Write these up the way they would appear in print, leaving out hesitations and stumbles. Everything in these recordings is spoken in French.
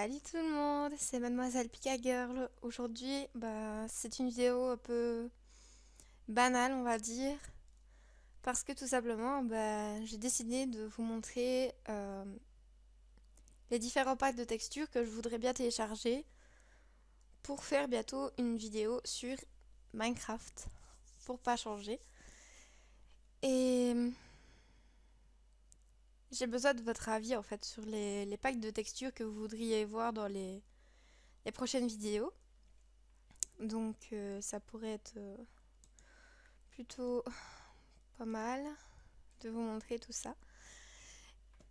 Salut tout le monde, c'est Mademoiselle Pika Girl. Aujourd'hui, c'est une vidéo un peu banale, on va dire, parce que tout simplement, j'ai décidé de vous montrer les différents packs de textures que je voudrais bien télécharger pour faire bientôt une vidéo sur Minecraft, pour pas changer. Et j'ai besoin de votre avis en fait sur les packs de textures que vous voudriez voir dans les prochaines vidéos. Donc ça pourrait être plutôt pas mal de vous montrer tout ça.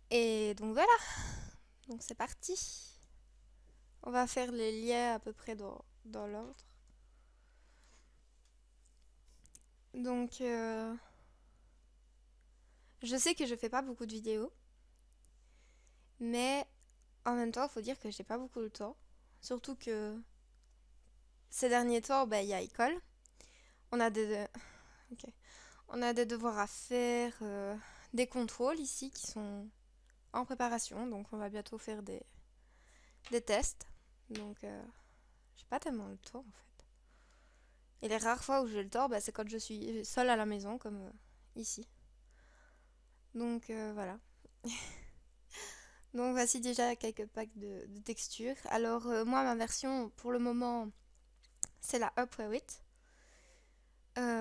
Et donc voilà, donc c'est parti. On va faire les liens à peu près dans l'ordre. Donc je sais que je fais pas beaucoup de vidéos, mais en même temps, il faut dire que j'ai pas beaucoup de temps. Surtout que ces derniers temps, il y a école. On a des, ok. On a des devoirs à faire, des contrôles ici qui sont en préparation. Donc on va bientôt faire des tests. Donc j'ai pas tellement le temps en fait. Et les rares fois où j'ai le temps, c'est quand je suis seule à la maison, comme ici. Donc voilà. Donc voici déjà quelques packs de textures. Alors moi, ma version pour le moment, c'est la Upware 8.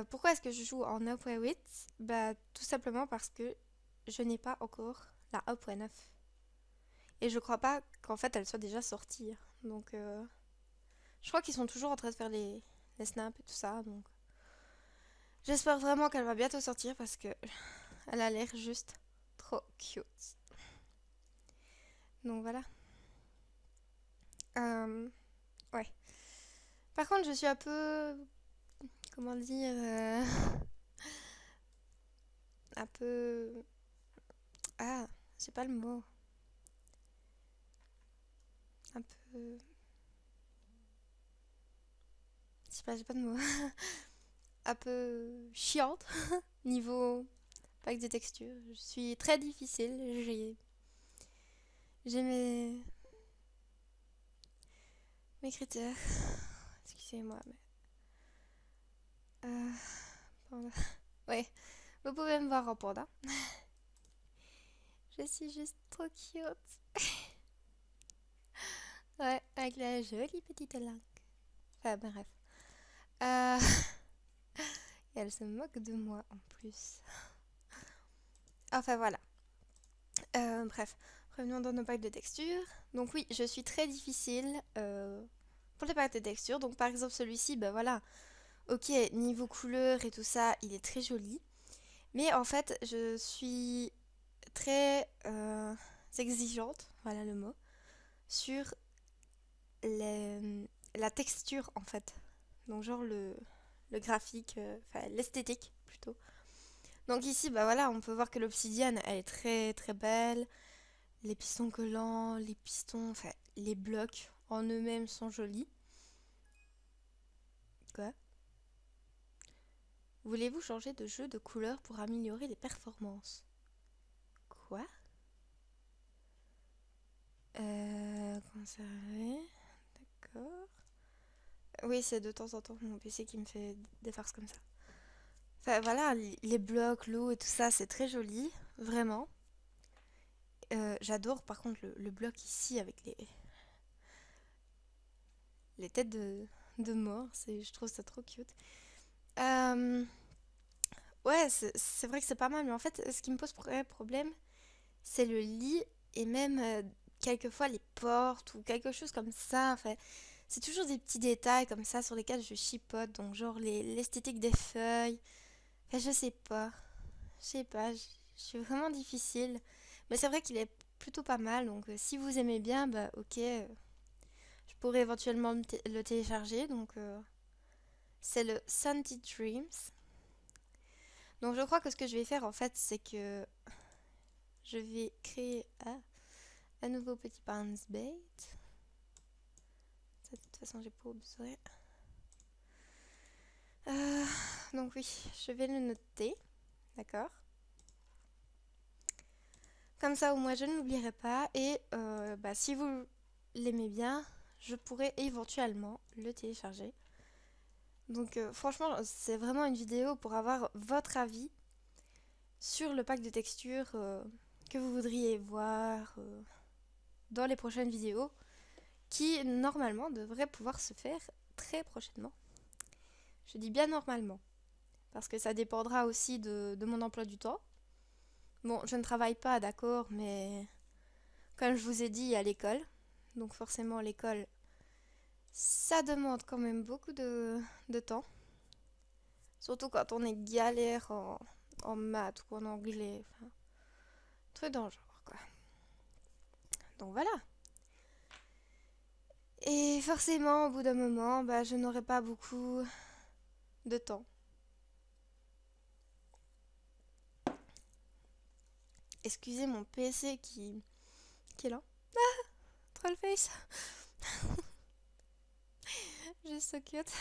Pourquoi est-ce que je joue en Upware 8? Tout simplement parce que je n'ai pas encore la Upware 9. Et je crois pas qu'en fait elle soit déjà sortie. Donc je crois qu'ils sont toujours en train de faire les snaps et tout ça. Donc j'espère vraiment qu'elle va bientôt sortir parce que elle a l'air juste trop cute. Donc voilà. Euh, ouais. Par contre, je suis un peu, comment dire, un peu, ah, j'ai pas le mot, un peu, je sais pas, j'ai pas de mot, un peu chiante niveau pack de textures. Je suis très difficile. J'ai mes critères. Excusez-moi, mais panda. Ouais, vous pouvez me voir en panda. Je suis juste trop cute. Ouais, avec la jolie petite langue. Enfin, bref. Euh, Et elle se moque de moi en plus. Enfin voilà. Bref, revenons dans nos packs de textures. Donc oui, je suis très difficile pour les packs de textures. Donc par exemple celui-ci, voilà. Ok, niveau couleur et tout ça, il est très joli. Mais en fait, je suis très exigeante, voilà le mot, sur la texture en fait. Donc genre le graphique, enfin l'esthétique plutôt. Donc ici, voilà, on peut voir que l'obsidienne, elle est très très belle. Les pistons collants, les pistons, enfin les blocs en eux-mêmes sont jolis. Quoi? Voulez-vous changer de jeu de couleur pour améliorer les performances? Quoi? Conserver. D'accord. Oui, c'est de temps en temps mon PC qui me fait des farces comme ça. Enfin voilà, les blocs, l'eau et tout ça, c'est très joli, vraiment. J'adore par contre le bloc ici avec les têtes de mort, je trouve ça trop cute. Euh, ouais, c'est vrai que c'est pas mal, mais en fait, ce qui me pose problème, c'est le lit et même quelquefois les portes ou quelque chose comme ça. Enfin, c'est toujours des petits détails comme ça sur lesquels je chipote, donc genre l'esthétique des feuilles. Enfin, je sais pas. Je sais pas, je suis vraiment difficile. Mais c'est vrai qu'il est plutôt pas mal, donc si vous aimez bien, ok, je pourrais éventuellement le télécharger. Donc c'est le Sandy Dreams. Donc je crois que ce que je vais faire en fait, c'est que je vais créer un nouveau petit bounce bait. Ça, de toute façon, j'ai pas besoin. Euh, donc oui, je vais le noter, d'accord? Comme ça, au moins, je ne l'oublierai pas. Et si vous l'aimez bien, je pourrais éventuellement le télécharger. Donc franchement, c'est vraiment une vidéo pour avoir votre avis sur le pack de textures que vous voudriez voir dans les prochaines vidéos, qui normalement devraient pouvoir se faire très prochainement. Je dis bien normalement, parce que ça dépendra aussi de mon emploi du temps. Bon, je ne travaille pas, d'accord, mais comme je vous ai dit, il y a l'école. Donc forcément, l'école, ça demande quand même beaucoup de temps. Surtout quand on est galère en maths ou en anglais. Enfin, truc dans le genre, quoi. Donc voilà. Et forcément, au bout d'un moment, bah, je n'aurai pas beaucoup de temps. Excusez mon PC qui est là. Trollface. Juste so cute.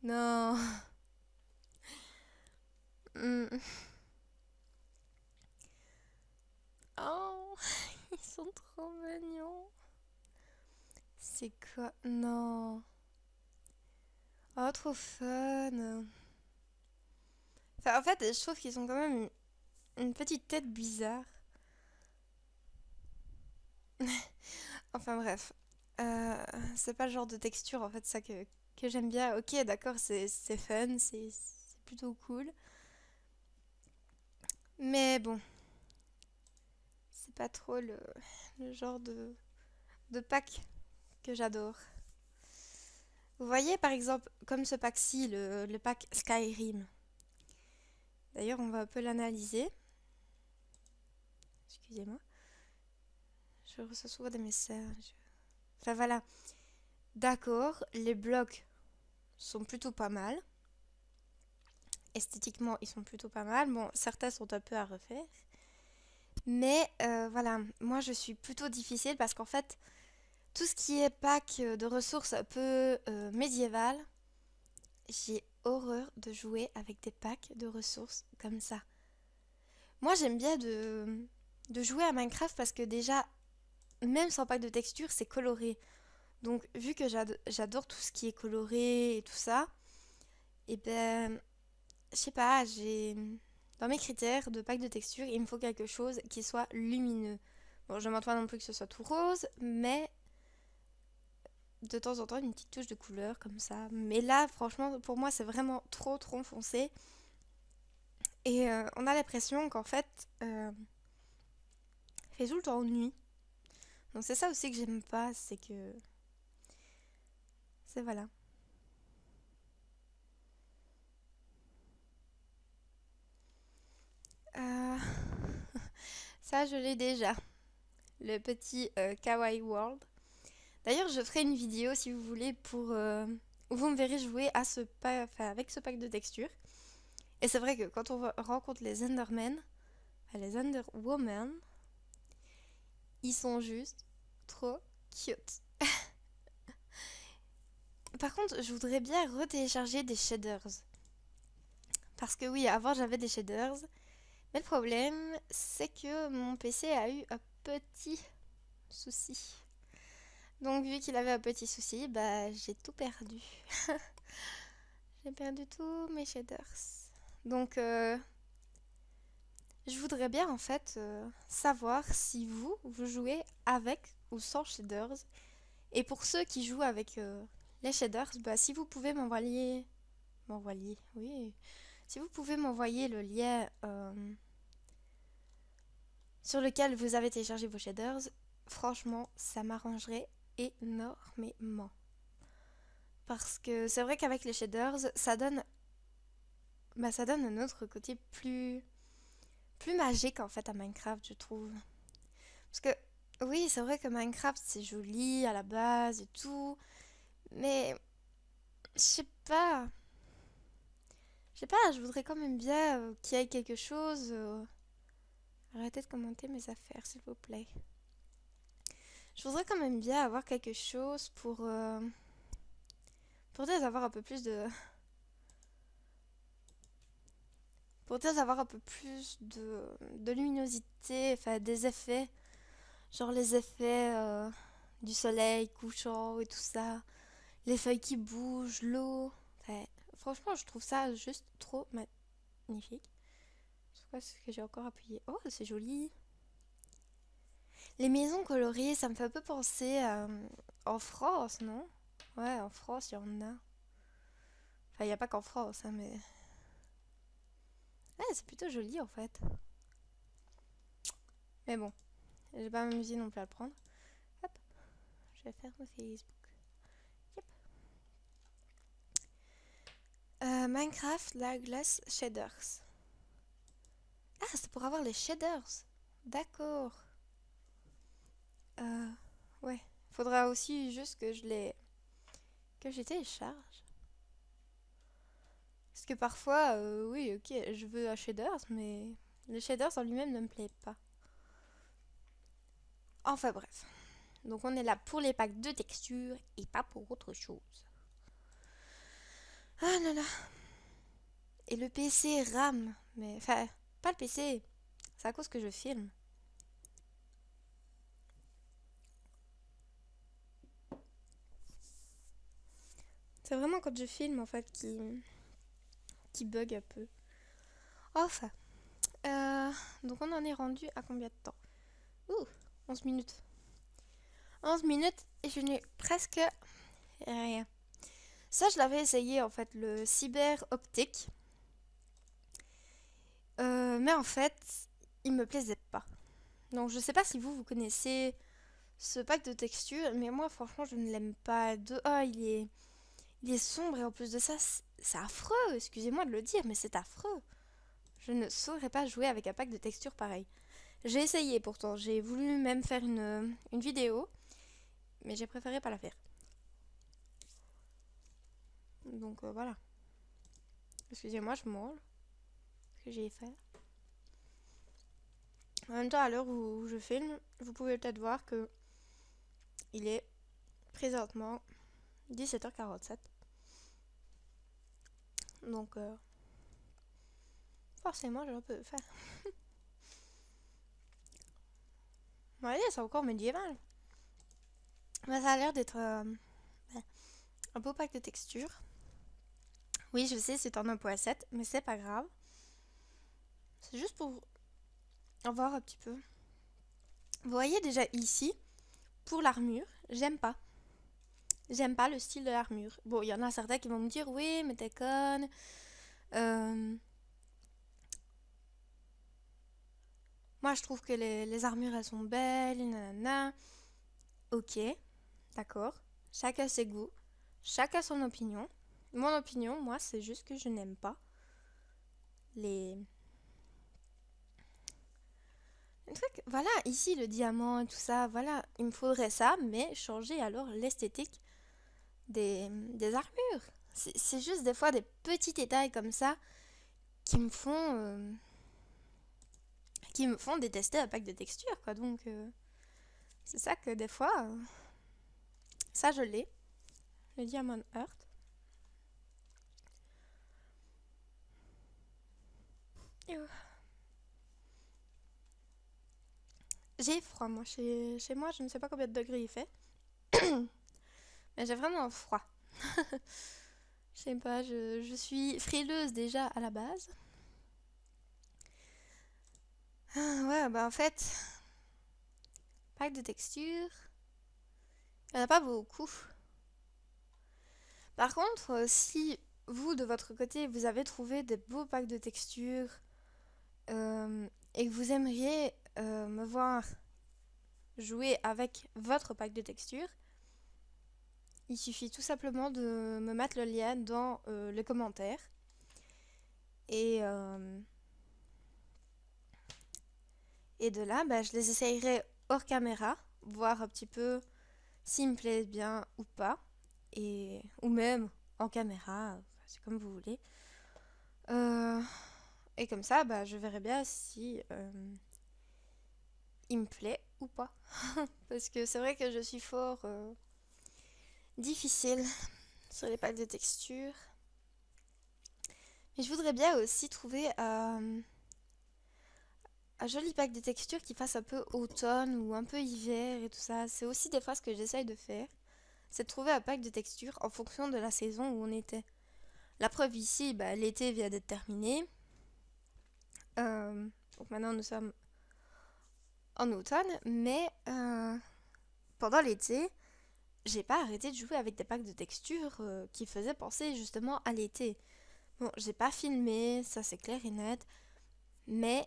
Non. Hmm. Oh, ils sont trop mignons. C'est quoi? Non. Oh, trop fun. Enfin, en fait, je trouve qu'ils ont quand même une petite tête bizarre. Enfin bref. Euh, c'est pas le genre de texture en fait ça que j'aime bien. Ok, d'accord, c'est fun, c'est plutôt cool. Mais bon, c'est pas trop le genre de pack que j'adore. Vous voyez par exemple, comme ce pack-ci, le pack Skyrim. D'ailleurs, on va un peu l'analyser. Excusez-moi. Je reçois souvent des messages. Enfin voilà. D'accord, les blocs sont plutôt pas mal. Esthétiquement, ils sont plutôt pas mal. Bon, certains sont un peu à refaire. Mais voilà, moi je suis plutôt difficile parce qu'en fait, tout ce qui est pack de ressources un peu médiéval, j'ai horreur de jouer avec des packs de ressources comme ça. Moi j'aime bien de jouer à Minecraft parce que déjà, même sans pack de texture, c'est coloré. Donc vu que j'adore tout ce qui est coloré et tout ça, et ben, je sais pas, j'ai... Dans mes critères de pack de texture, il me faut quelque chose qui soit lumineux. Bon, je ne demande pas non plus que ce soit tout rose, mais de temps en temps une petite touche de couleur comme ça. Mais là, franchement, pour moi, c'est vraiment trop foncé. Et on a l'impression qu'en fait, il fait tout le temps nuit. Donc c'est ça aussi que j'aime pas, c'est que... C'est voilà. Euh, Ça, je l'ai déjà. Le petit Kawaii World. D'ailleurs, je ferai une vidéo si vous voulez pour... où vous me verrez jouer à ce pack, enfin, avec ce pack de textures. Et c'est vrai que quand on rencontre les Endermen, enfin, les Enderwomen, ils sont juste trop cute. Par contre, je voudrais bien retélécharger des shaders. Parce que oui, avant j'avais des shaders. Mais le problème, c'est que mon PC a eu un petit souci. Donc vu qu'il avait un petit souci, bah j'ai tout perdu. J'ai perdu tous mes shaders. Donc je voudrais bien en fait savoir si vous jouez avec ou sans shaders. Et pour ceux qui jouent avec les shaders, bah, si vous pouvez oui. Si vous pouvez m'envoyer le lien sur lequel vous avez téléchargé vos shaders, franchement, ça m'arrangerait énormément. Parce que c'est vrai qu'avec les shaders, ça donne un autre côté plus magique en fait à Minecraft, je trouve. Parce que oui, c'est vrai que Minecraft c'est joli à la base et tout, mais je sais pas. Je sais pas, je voudrais quand même bien qu'il y ait quelque chose. Arrêtez de commenter mes affaires, s'il vous plaît. Je voudrais quand même bien avoir quelque chose pour dire avoir un peu plus de... Pour dire avoir un peu plus de luminosité, enfin des effets Genre les effets du soleil couchant et tout ça, les feuilles qui bougent, l'eau. Enfin, franchement, je trouve ça juste trop magnifique. Je sais pas ce que j'ai encore appuyé. Oh, c'est joli. Les maisons colorées, ça me fait un peu penser en France, non? Ouais, en France, il y en a. Enfin, il n'y a pas qu'en France, hein, mais... Ouais, c'est plutôt joli, en fait. Mais bon, je vais pas m'amuser non plus à le prendre. Hop, je vais faire mon Facebook. Yep. Minecraft, la glace shaders. Ah, c'est pour avoir les shaders. D'accord. Euh, ouais. Faudra aussi juste que que je télécharge. Parce que parfois, oui, ok, je veux un shaders, mais le shaders en lui-même ne me plaît pas. Enfin bref. Donc on est là pour les packs de texture et pas pour autre chose. Ah là là. Et le PC RAM. Mais enfin, pas le PC. C'est à cause que je filme. C'est vraiment quand je filme en fait qui bug un peu. Enfin. Donc on en est rendu à combien de temps? Ouh, 11 minutes. 11 minutes et je n'ai presque rien. Ça, je l'avais essayé en fait, le cyber optique. Mais en fait, il me plaisait pas. Donc je sais pas si vous connaissez ce pack de texture, mais moi franchement je ne l'aime pas. Il est sombre et en plus de ça, c'est affreux. Excusez-moi de le dire, mais c'est affreux. Je ne saurais pas jouer avec un pack de texture pareil. J'ai essayé pourtant, j'ai voulu même faire une vidéo, mais j'ai préféré pas la faire. Donc voilà. Excusez-moi, je mange. Ce que j'ai fait. En même temps, à l'heure où je filme, vous pouvez peut-être voir que il est présentement 17h47. Donc forcément, j'ai un peu faim. Ouais, c'est encore médiéval. Mais ça a l'air d'être un beau pack de textures. Oui, je sais, c'est en 1.7, mais c'est pas grave. C'est juste pour en voir un petit peu. Vous voyez déjà ici, pour l'armure, j'aime pas. J'aime pas le style de l'armure. Bon, il y en a certains qui vont me dire, oui, mais t'es conne. Moi, je trouve que les armures, elles sont belles, nanana. Ok, d'accord. Chacun ses goûts, chacun son opinion. Mon opinion, moi, c'est juste que je n'aime pas les... Un truc, voilà, ici, le diamant et tout ça, voilà, il me faudrait ça, mais changer alors l'esthétique des armures. C'est juste des fois des petits détails comme ça qui me font... qui me font détester un pack de texture, quoi. Donc, c'est ça que des fois... ça, je l'ai. Le Diamond Heart. J'ai froid, moi. Chez moi, je ne sais pas combien de degrés il fait. Mais j'ai vraiment froid. Je sais pas, je suis frileuse déjà à la base. Ah, ouais, bah en fait, pack de texture, il n'y en a pas beaucoup. Par contre, si vous, de votre côté, vous avez trouvé des beaux packs de texture et que vous aimeriez me voir jouer avec votre pack de texture, il suffit tout simplement de me mettre le lien dans les commentaires. Et, et de là, bah, je les essayerai hors caméra, voir un petit peu s'ils me plaisent bien ou pas. Ou même en caméra, c'est comme vous voulez. Et comme ça, bah, je verrai bien si il me plaît ou pas. Parce que c'est vrai que je suis fort difficile sur les packs de texture. Mais je voudrais bien aussi trouver un joli pack de textures qui fasse un peu automne ou un peu hiver et tout ça. C'est aussi des fois ce que j'essaye de faire. C'est de trouver un pack de textures en fonction de la saison où on était. La preuve ici, bah, l'été vient d'être terminé. Donc maintenant nous sommes en automne, mais pendant l'été, j'ai pas arrêté de jouer avec des packs de textures qui faisaient penser justement à l'été. Bon, j'ai pas filmé, ça c'est clair et net, mais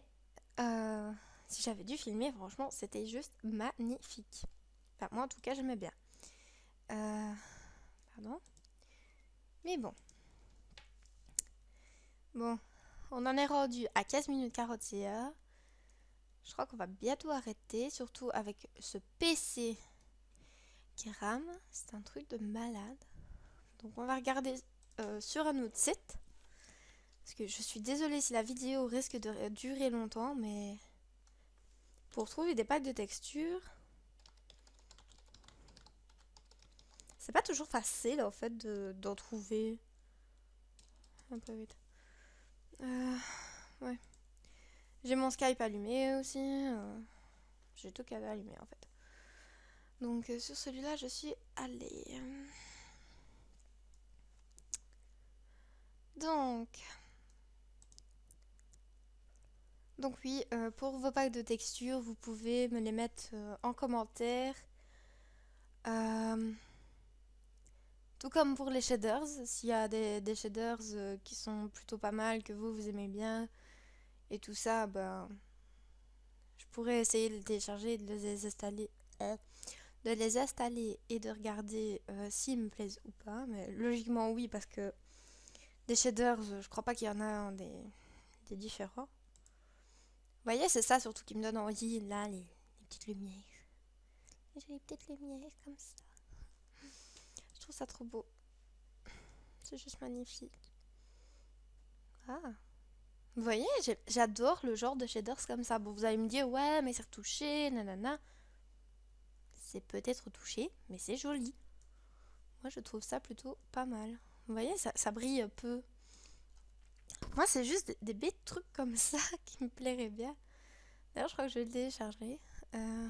si j'avais dû filmer, franchement, c'était juste magnifique. Enfin, moi en tout cas, j'aimais bien. Euh, pardon. Mais bon. Bon, on en est rendu à 15 minutes 41. Je crois qu'on va bientôt arrêter, surtout avec ce PC qui rame. C'est un truc de malade. Donc on va regarder sur un autre site. Parce que je suis désolée si la vidéo risque de durer longtemps, mais pour trouver des packs de textures, c'est pas toujours facile en fait d'en trouver. Un peu vite. Ouais. J'ai mon Skype allumé aussi. J'ai tout qu'à allumer en fait. Donc sur celui-là, je suis allée. Donc, donc oui, pour vos packs de textures, vous pouvez me les mettre en commentaire. Euh, tout comme pour les shaders, s'il y a des shaders qui sont plutôt pas mal, que vous aimez bien, et tout ça, ben, je pourrais essayer de les télécharger, de les installer et de regarder s'ils me plaisent ou pas. Mais logiquement oui, parce que des shaders, je crois pas qu'il y en a des différents. Vous voyez, c'est ça surtout qui me donne envie, là, les petites lumières. J'ai les petites lumières comme ça. Je trouve ça trop beau. C'est juste magnifique. Ah. Vous voyez, j'adore le genre de shaders comme ça. Bon, vous allez me dire, ouais, mais c'est retouché, nanana. C'est peut-être retouché, mais c'est joli. Moi, je trouve ça plutôt pas mal. Vous voyez, ça brille un peu. Moi, c'est juste des bêtes trucs comme ça qui me plairaient bien. D'ailleurs, je crois que je vais le télécharger. Euh,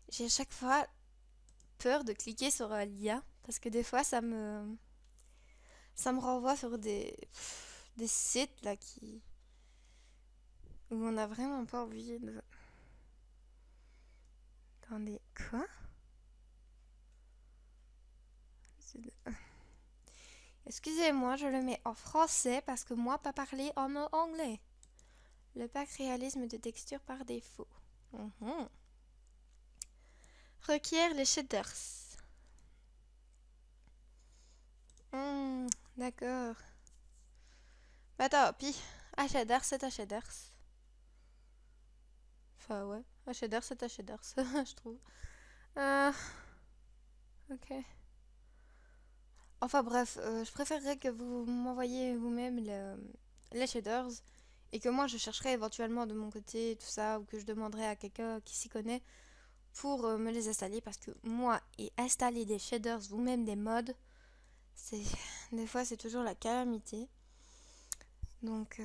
J'ai à chaque fois peur de cliquer sur un lien parce que des fois, ça me renvoie sur des sites là où on n'a vraiment pas envie de. Attendez, quoi? Excusez-moi, je le mets en français parce que moi, pas parler en anglais. Le pack réalisme de texture par défaut. Mhm. Requiert les shaders. Hmm, d'accord. Bah tant pis. Un shader, c'est un shaders. Enfin ouais, un shader, c'est un shaders, je trouve. Euh, ok. Enfin bref, je préférerais que vous m'envoyiez vous-même les shaders et que moi je chercherai éventuellement de mon côté tout ça ou que je demanderai à quelqu'un qui s'y connaît pour me les installer parce que moi et installer des shaders ou même des mods, c'est des fois c'est toujours la calamité. Donc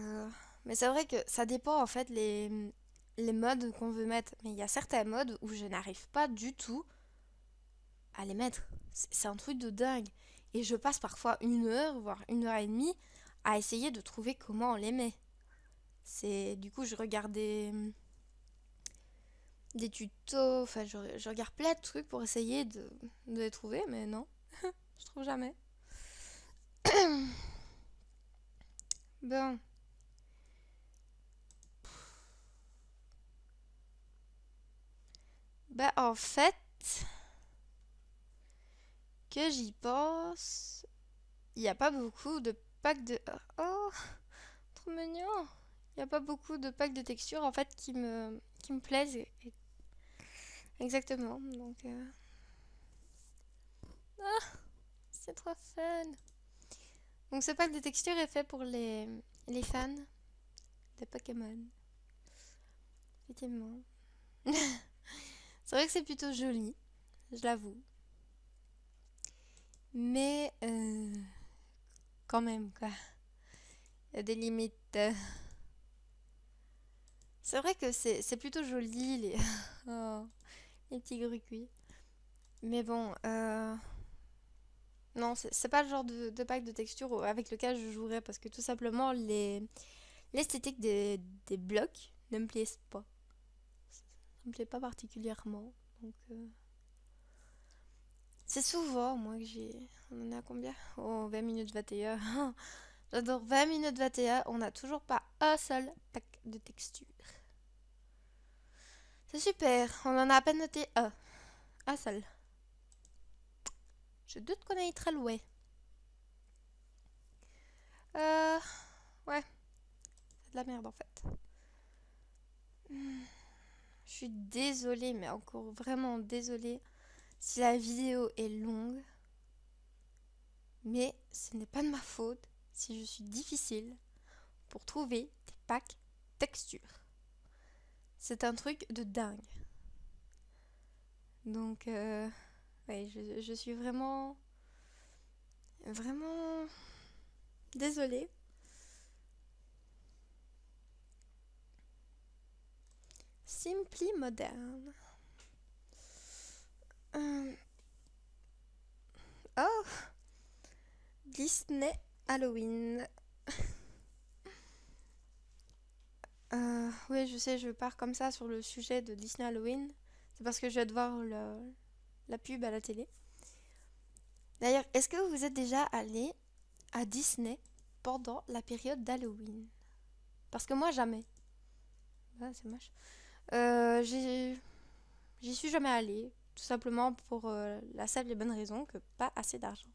mais c'est vrai que ça dépend en fait les mods qu'on veut mettre, mais il y a certains mods où je n'arrive pas du tout à les mettre. C'est un truc de dingue. Et je passe parfois 1 heure, voire 1 heure et demie, à essayer de trouver comment on les met. C'est du coup je regarde des tutos, enfin je regarde plein de trucs pour essayer de les trouver, mais non, je trouve jamais. Bon, bah en fait, que j'y pense, il n'y a pas beaucoup de packs de... Oh, trop mignon. Il n'y a pas beaucoup de packs de textures en fait qui me plaisent. Exactement, donc... Ah, c'est trop fun. Donc ce pack de textures est fait pour les fans de Pokémon. Effectivement. C'est vrai que c'est plutôt joli, je l'avoue. Mais quand même, quoi. Il y a des limites. C'est vrai que c'est plutôt joli, les, oh, les petits grucuis. Mais bon, non, c'est pas le genre de pack de texture avec lequel je jouerais parce que tout simplement, l'esthétique des blocs ne me plaisent pas. Ça me plaît pas particulièrement. Donc, c'est souvent, moi, que j'ai. On en a combien? Oh, 20 minutes 21. J'adore 20 minutes 21. On n'a toujours pas un seul pack de texture. C'est super. On en a à peine noté un. Un seul. Je doute qu'on aille très loin. Euh. Ouais, c'est de la merde en fait. Je suis désolée, mais encore vraiment désolée si la vidéo est longue. Mais ce n'est pas de ma faute si je suis difficile pour trouver des packs texture. C'est un truc de dingue. Donc, ouais, je suis vraiment, vraiment désolée. Simply moderne. Euh, Oh, Disney Halloween. Oui, je sais, je pars comme ça sur le sujet de Disney Halloween. C'est parce que je viens de voir la pub à la télé. D'ailleurs, est-ce que vous êtes déjà allé à Disney pendant la période d'Halloween? Parce que moi, jamais. Ah, c'est moche. J'y suis jamais allée. Tout simplement pour la simple et bonne raison que pas assez d'argent.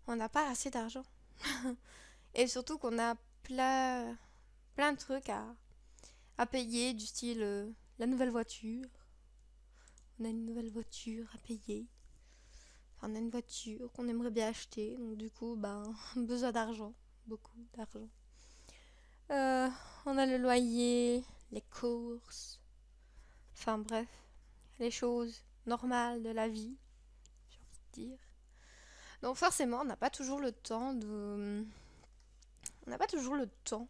On n'a pas assez d'argent. Et surtout qu'on a plein de trucs à payer, du style la nouvelle voiture. On a une nouvelle voiture à payer. Enfin, on a une voiture qu'on aimerait bien acheter. Donc du coup, ben, besoin d'argent. Beaucoup d'argent. Euh, on a le loyer, les courses. Enfin bref, les choses normales de la vie, j'ai envie de dire. Donc forcément, on n'a pas toujours le temps de... On n'a pas toujours le temps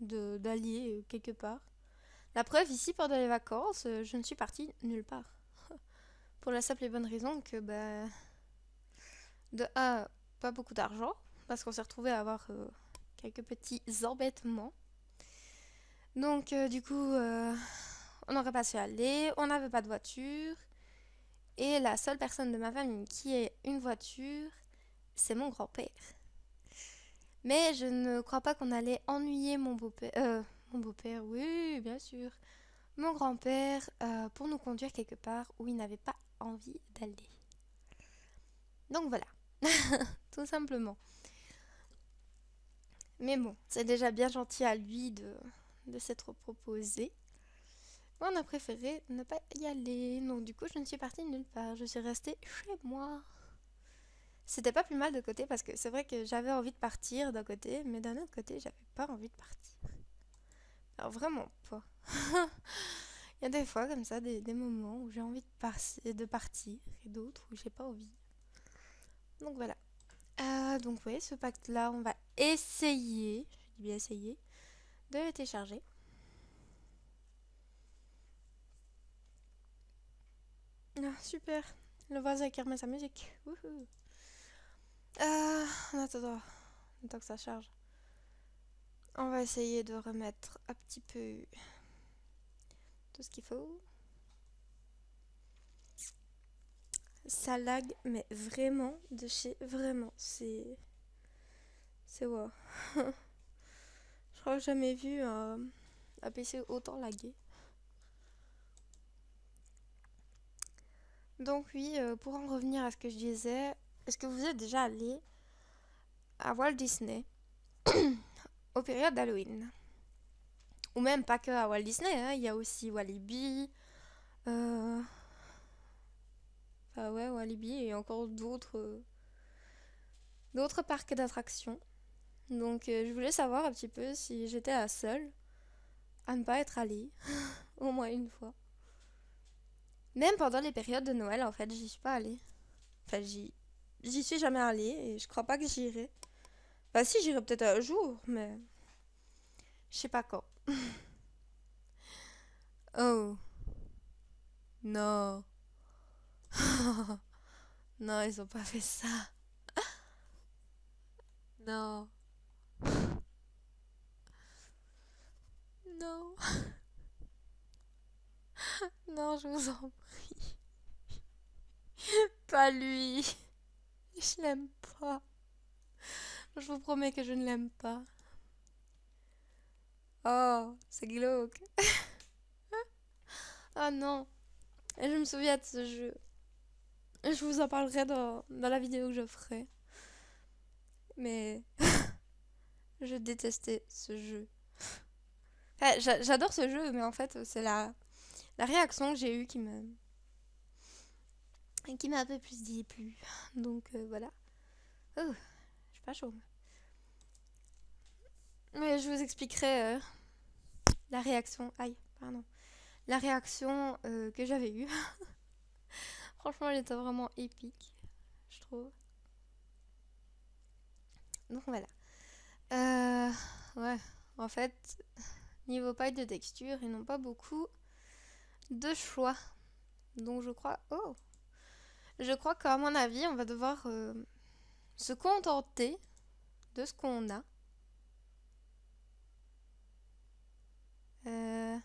d'aller quelque part. La preuve, ici, pendant les vacances, je ne suis partie nulle part. Pour la simple et bonne raison que, bah, de un, pas beaucoup d'argent, parce qu'on s'est retrouvé à avoir quelques petits embêtements. Donc, du coup, on n'aurait pas su aller, on n'avait pas de voiture, et la seule personne de ma famille qui ait une voiture, c'est mon grand-père. Mais je ne crois pas qu'on allait ennuyer mon beau-père. Mon beau-père, oui, bien sûr. Mon grand-père pour nous conduire quelque part où il n'avait pas envie d'aller. Donc voilà, tout simplement. Mais bon, c'est déjà bien gentil à lui de s'être proposé. Moi, on a préféré ne pas y aller. Donc du coup, je ne suis partie nulle part. Je suis restée chez moi. C'était pas plus mal de côté parce que c'est vrai que j'avais envie de partir d'un côté, mais d'un autre côté, j'avais pas envie de partir. Alors vraiment pas. Il y a des fois comme ça, des moments où j'ai envie de partir et d'autres où j'ai pas envie. Donc voilà. Donc oui, ce pacte-là, on va essayer, je dis bien essayer, de le télécharger. Ah, super. Le voisin qui remet sa musique. Wouhou. En attendant, le temps que ça charge. On va essayer de remettre un petit peu tout ce qu'il faut. Ça lag, mais vraiment, de chez vraiment. C'est wow. Je crois que j'ai jamais vu un PC autant lagué. Donc oui, pour en revenir à ce que je disais, est-ce que vous êtes déjà allé à Walt Disney aux périodes d'Halloween? Ou même pas que à Walt Disney, hein, il y a aussi Walibi, euh... enfin ouais, Walibi et encore d'autres parcs d'attractions. Donc je voulais savoir un petit peu si j'étais la seule à ne pas être allée, au moins une fois. Même pendant les périodes de Noël, en fait, j'y suis pas allée. Enfin, j'y suis jamais allée et je crois pas que j'irai. Bah si, j'irai peut-être un jour, mais je sais pas quand. Oh, non. Non, ils ont pas fait ça. Non, non, non, je vous en pas lui. Je l'aime pas. Je vous promets que je ne l'aime pas. Oh, c'est glauque. Ah non. Et je me souviens de ce jeu. Je vous en parlerai dans la vidéo que je ferai. Mais je détestais ce jeu. Enfin, j'adore ce jeu, mais en fait, c'est la réaction que j'ai eue qui m'a un peu plus dit plus. Donc voilà. Oh, je suis pas chaud. Mais je vous expliquerai la réaction. Aïe, pardon. La réaction que j'avais eue. Franchement, elle était vraiment épique, je trouve. Donc voilà. Euh, ouais, en fait, niveau paille de texture, ils n'ont pas beaucoup de choix. Donc je crois... Oh, je crois qu'à mon avis, on va devoir se contenter de ce qu'on a. Euh...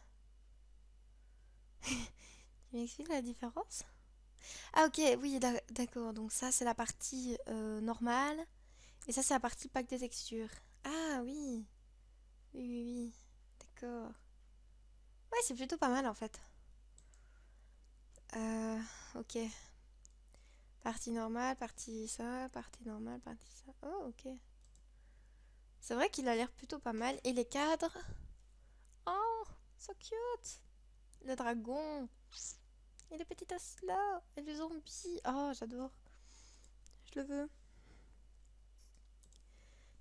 Tu m'expliques la différence? Ah ok, oui, d'accord. Donc ça, c'est la partie normale. Et ça, c'est la partie pack de texture. Ah oui, oui, oui, oui. D'accord. Ouais, c'est plutôt pas mal en fait. Ok. Partie normale, partie ça, partie normale, partie ça. Oh, ok. C'est vrai qu'il a l'air plutôt pas mal. Et les cadres? Oh, so cute! Le dragon. Et les petits Tesla. Et les zombies. Oh, j'adore. Je le veux.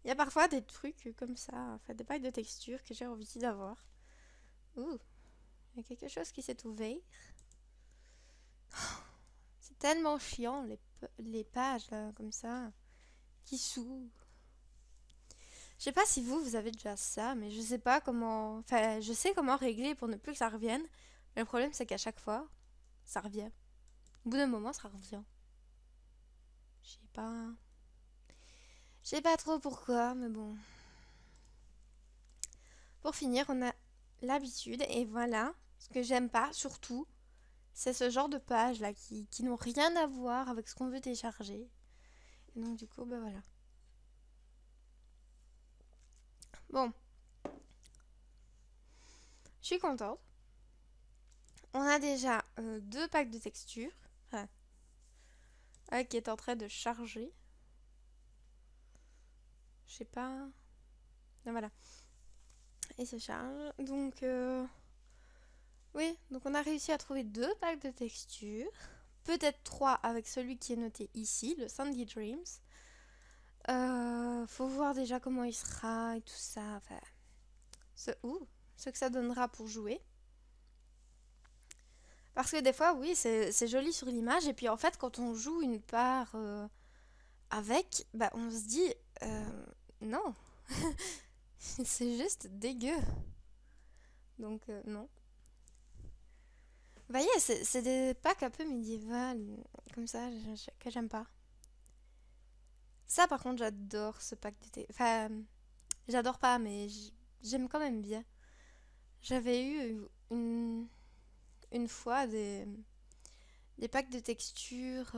Il y a parfois des trucs comme ça, en fait, des packs de textures que j'ai envie d'avoir. Ouh, il y a quelque chose qui s'est ouvert. C'est tellement chiant, les pages, là, comme ça, qui s'ouvrent. Je sais pas si vous avez déjà ça, mais je sais pas comment... Enfin, je sais comment régler pour ne plus que ça revienne. Mais le problème, c'est qu'à chaque fois, ça revient. Au bout d'un moment, ça revient. Je sais pas... Je sais pas trop pourquoi, mais bon. Pour finir, on a l'habitude, et voilà. Ce que j'aime pas, surtout, c'est ce genre de pages là qui n'ont rien à voir avec ce qu'on veut télécharger. Et donc du coup, bah voilà. Bon, je suis contente. On a déjà deux packs de textures. Enfin, qui est en train de charger. Je sais pas. Ah, voilà. Et se charge. Donc, oui. Donc on a réussi à trouver deux packs de textures. Peut-être trois avec celui qui est noté ici, le Sandy Dreams. Faut voir déjà comment il sera et tout ça. Enfin, ce que ça donnera pour jouer. Parce que des fois, oui, c'est joli sur l'image. Et puis en fait, quand on joue une part avec, bah, on se dit, non, c'est juste dégueu. Donc, non. Vous voyez, c'est des packs un peu médiévales, comme ça, que j'aime pas. Ça, par contre, j'adore ce pack d'été. Enfin, j'adore pas, mais j'aime quand même bien. J'avais eu une fois des packs de texture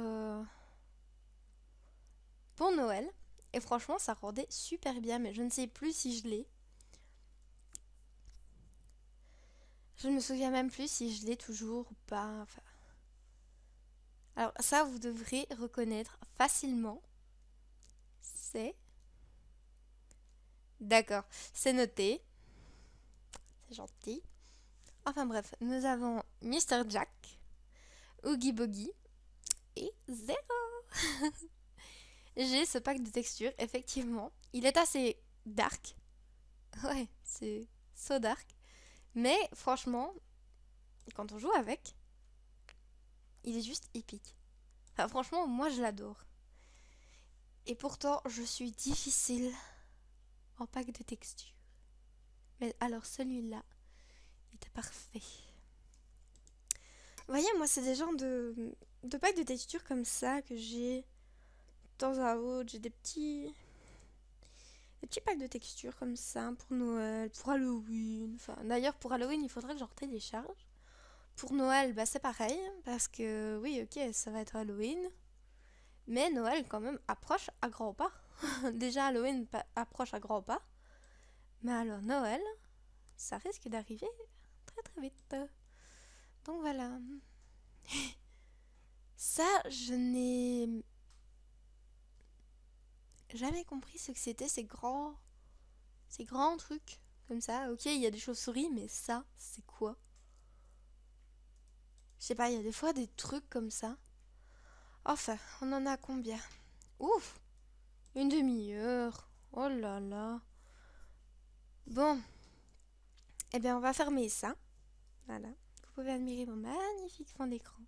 pour Noël. Et franchement, ça rendait super bien, mais je ne sais plus si je l'ai. Je ne me souviens même plus si je l'ai toujours ou pas. Enfin, alors ça, vous devrez reconnaître facilement. C'est... D'accord, c'est noté. C'est gentil. Enfin bref, nous avons Mr. Jack, Oogie Boogie et Zero. J'ai ce pack de textures, effectivement. Il est assez dark. Ouais, c'est so dark. Mais franchement, quand on joue avec, il est juste épique. Enfin, franchement, moi je l'adore. Et pourtant, je suis difficile en pack de textures. Mais alors celui-là, il était parfait. Vous voyez, moi, c'est des genres de packs de texture comme ça que j'ai de temps à autre. J'ai des petits packs de texture comme ça pour Noël, pour Halloween. Enfin, d'ailleurs, pour Halloween, il faudrait que j'en télécharge. Pour Noël, bah, c'est pareil, parce que oui, ok, ça va être Halloween. Mais Noël, quand même, approche à grands pas. Déjà, Halloween approche à grands pas. Mais alors, Noël, ça risque d'arriver très très vite. Donc voilà. Ça, je n'ai jamais compris ce que c'était, ces grands trucs comme ça. Ok, il y a des chauves-souris, mais ça, c'est quoi? Je sais pas, il y a des fois des trucs comme ça. Enfin, on en a combien? Ouf, une demi-heure. Oh là là. Bon, eh bien, on va fermer ça. Voilà. Vous pouvez admirer mon magnifique fond d'écran.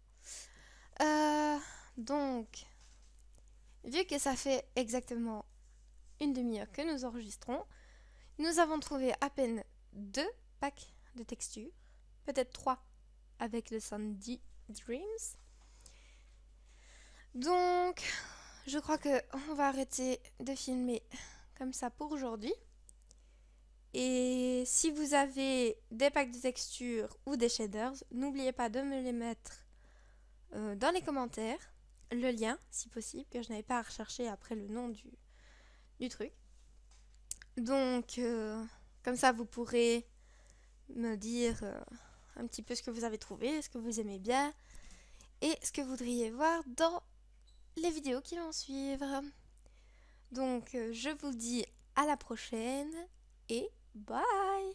Euh, donc, vu que ça fait exactement une demi-heure que nous enregistrons, nous avons trouvé à peine 2 packs de textures, peut-être 3 avec le Sandy Dreams. Donc, je crois que on va arrêter de filmer comme ça pour aujourd'hui. Et si vous avez des packs de textures ou des shaders, n'oubliez pas de me les mettre dans les commentaires. Le lien, si possible, que je n'avais pas à rechercher après le nom du truc. Donc, comme ça, vous pourrez me dire un petit peu ce que vous avez trouvé, ce que vous aimez bien et ce que vous voudriez voir dans les vidéos qui vont suivre. Donc, je vous dis à la prochaine et bye!